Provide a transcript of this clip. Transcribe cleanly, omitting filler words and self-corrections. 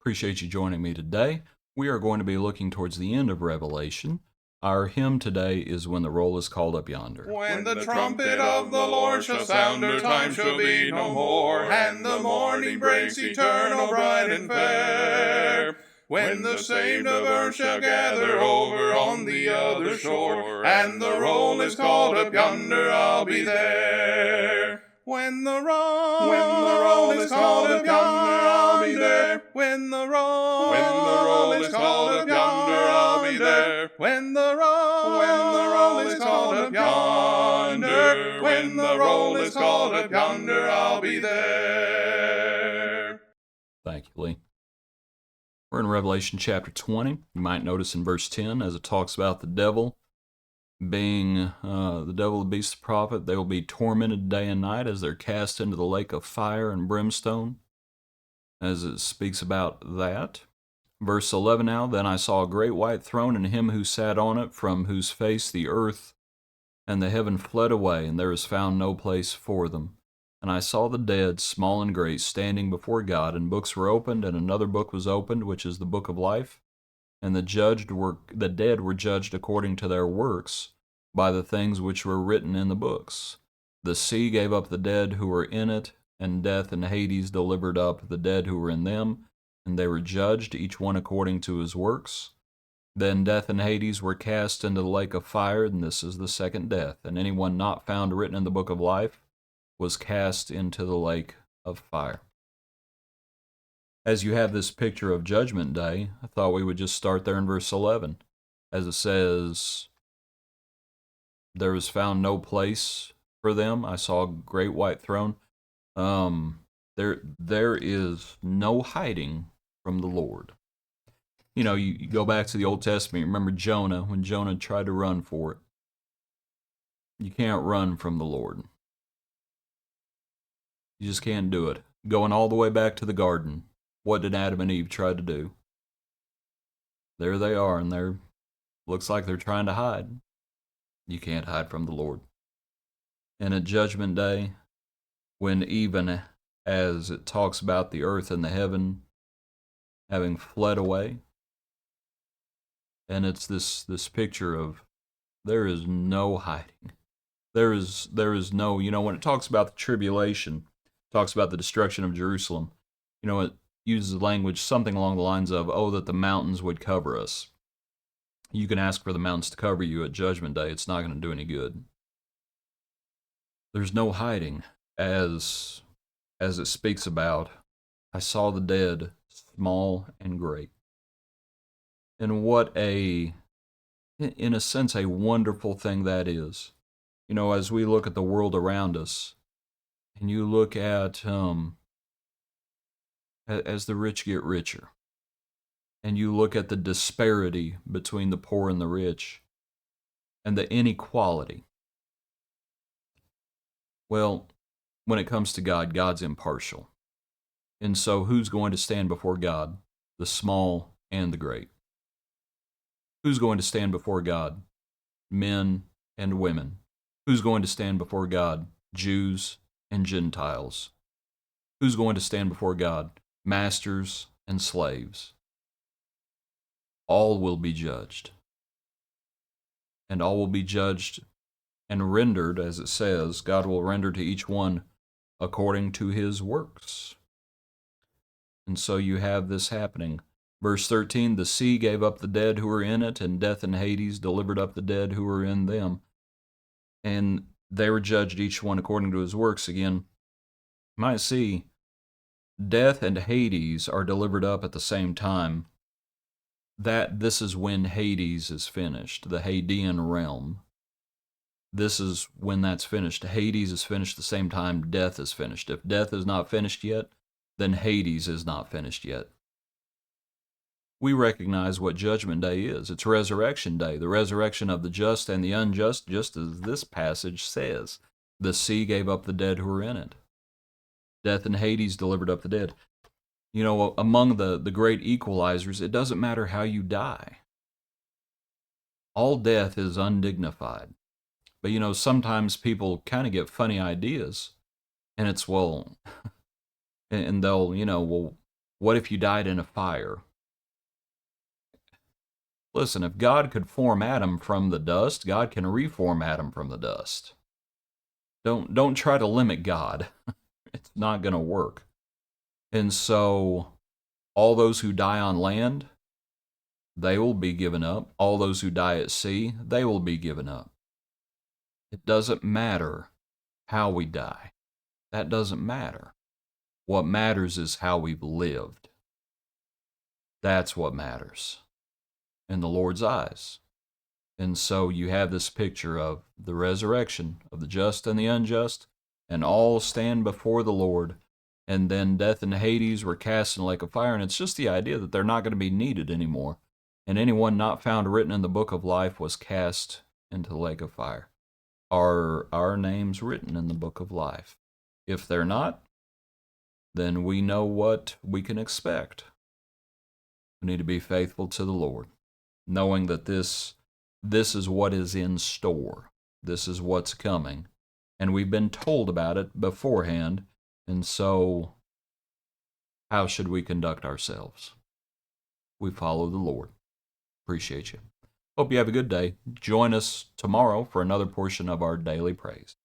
Appreciate you joining me today. We are going to be looking towards the end of Revelation. Our hymn today is When the Roll is Called Up Yonder. When the trumpet of the Lord shall sound, our time shall be no more, and the morning breaks eternal, bright and fair. When the saved of earth shall gather over on the other shore, and the roll is called up yonder, I'll be there. When the roll is called up yonder, I'll be there. When the roll is called up yonder, I'll be there. When the roll is called up yonder, when the roll is called up yonder, I'll be there. Thank you, Lee. We're in Revelation chapter 20. You might notice in verse 10, as it talks about the devil being the devil, the beast, the prophet, they will be tormented day and night as they're cast into the lake of fire and brimstone, as it speaks about that. Verse 11 now, then I saw a great white throne and him who sat on it, from whose face the earth and the heaven fled away, and there is found no place for them. And I saw the dead, small and great, standing before God, and books were opened, and another book was opened, which is the book of life. And the dead were judged according to their works, by the things which were written in the books. The sea gave up the dead who were in it, and death and Hades delivered up the dead who were in them, and they were judged, each one according to his works. Then death and Hades were cast into the lake of fire, and this is the second death. And anyone not found written in the book of life was cast into the lake of fire. As you have this picture of Judgment Day, I thought we would just start there in verse 11, as it says, there was found no place for them. I saw a great white throne. There is no hiding from the Lord. You know, you go back to the Old Testament, you remember Jonah, when Jonah tried to run for it. You can't run from the Lord. You just can't do it. Going all the way back to the garden, what did Adam and Eve try to do? There they are, and looks like they're trying to hide. You can't hide from the Lord. And at Judgment Day, when even as it talks about the earth and the heaven having fled away, and it's this picture of there is no hiding. There is no, when it talks about the tribulation, it talks about the destruction of Jerusalem, it uses language something along the lines of, oh, that the mountains would cover us. You can ask for the mountains to cover you at Judgment Day. It's not going to do any good. There's no hiding, as it speaks about, I saw the dead, small and great. And what in a sense, a wonderful thing that is. As we look at the world around us, and you look at, as the rich get richer, and you look at the disparity between the poor and the rich, and the inequality. Well, when it comes to God, God's impartial. And so who's going to stand before God? The small and the great. Who's going to stand before God? Men and women. Who's going to stand before God? Jews and Gentiles. Who's going to stand before God? Masters and slaves. All will be judged. And all will be judged and rendered, as it says, God will render to each one according to his works. And so you have this happening. Verse 13, the sea gave up the dead who were in it, and death and Hades delivered up the dead who were in them. And they were judged each one according to his works. Again, you might see death and Hades are delivered up at the same time. This is when Hades is finished, the Hadean realm. This is when that's finished. Hades is finished the same time death is finished. If death is not finished yet, then Hades is not finished yet. We recognize what Judgment Day is. It's Resurrection Day, the resurrection of the just and the unjust, just as this passage says. The sea gave up the dead who were in it. Death and Hades delivered up the dead. Among the great equalizers, it doesn't matter how you die. All death is undignified. But, sometimes people kind of get funny ideas, and it's, and they'll, What if you died in a fire? Listen, if God could form Adam from the dust, God can reform Adam from the dust. Don't try to limit God. It's not going to work. And so all those who die on land, they will be given up. All those who die at sea, they will be given up. It doesn't matter how we die. That doesn't matter. What matters is how we've lived. That's what matters in the Lord's eyes. And so you have this picture of the resurrection of the just and the unjust, and all stand before the Lord. And then death and Hades were cast in the lake of fire. And it's just the idea that they're not going to be needed anymore. And anyone not found written in the book of life was cast into the lake of fire. Are our names written in the book of life? If they're not, then we know what we can expect. We need to be faithful to the Lord, knowing that this is what is in store. This is what's coming. And we've been told about it beforehand. And so, how should we conduct ourselves? We follow the Lord. Appreciate you. Hope you have a good day. Join us tomorrow for another portion of our daily praise.